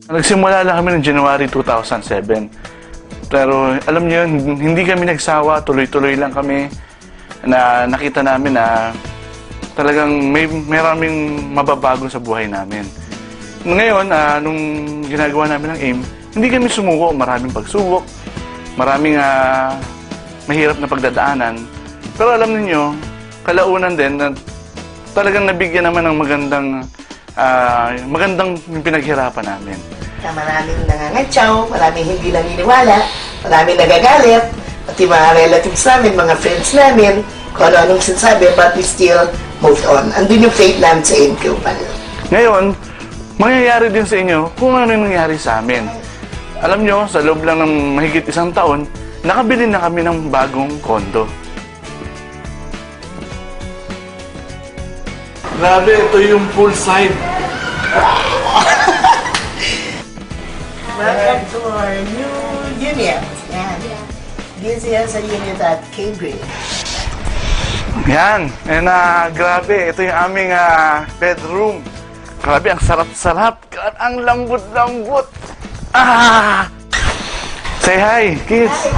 Nagsimula lang kami ng January 2007. Pero alam niyo, hindi kami nagsawa, tuloy-tuloy lang kami na nakita namin na talagang maraming mababago sa buhay namin. Ngayon, nung ginagawa namin ng AIM, hindi kami sumuko. Maraming pagsubok, maraming mahirap na pagdadaanan. Pero alam niyo, kalaunan din na talagang nabigyan naman ng magandang pinaghirapan namin. Maraming nangangatsaw, maraming hindi naniniwala, maraming nagagalit, pati mga relatives namin, mga friends namin, kung ano-anong sinasabi, but we still moved on. Andun yung faith namin sa AIMCO pa rin. Ngayon, mangyayari din sa inyo kung ano yung nangyari sa amin. Alam nyo, sa loob lang ng mahigit 1 taon, nakabili na kami ng bagong kondo. Grabe, ito yung pool side. Welcome to our new unit. Yan. This is a unit at Cambridge. Yan. And grabe, ito yung aming bedroom. Grabe, ang sarap-sarap. Ang lambot-lambot. Say hi, kids.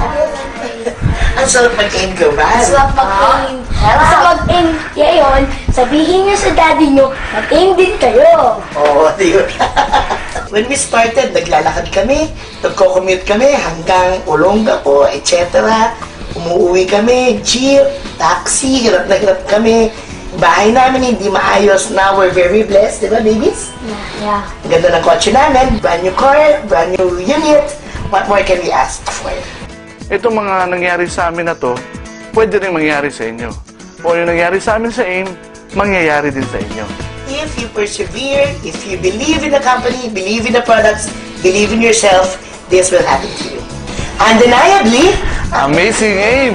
Ang sarap mag-AIMCO ba? Sarap mag-aim. Sa mag-aim ngayon, sabihin niyo sa daddy niyo, mag-aim din kayo. Oo, yun. When we started, naglalakad kami, nagko-commute kami hanggang Olongapo, etc. Umuwi kami, jeep, taxi, hirap na hirap kami. Bahay namin hindi maayos. Now we're very blessed, di ba, babies? Yeah. Ganda ng kotse namin, brand new car, brand new unit. What more can we ask for? Itong mga nangyari sa amin na to, pwede rin mangyari sa inyo. O yung nangyari sa amin sa AIM, mangyayari din sa inyo. If you persevere, if you believe in the company, believe in the products, believe in yourself, this will happen to you. Undeniably, Amazing AIM!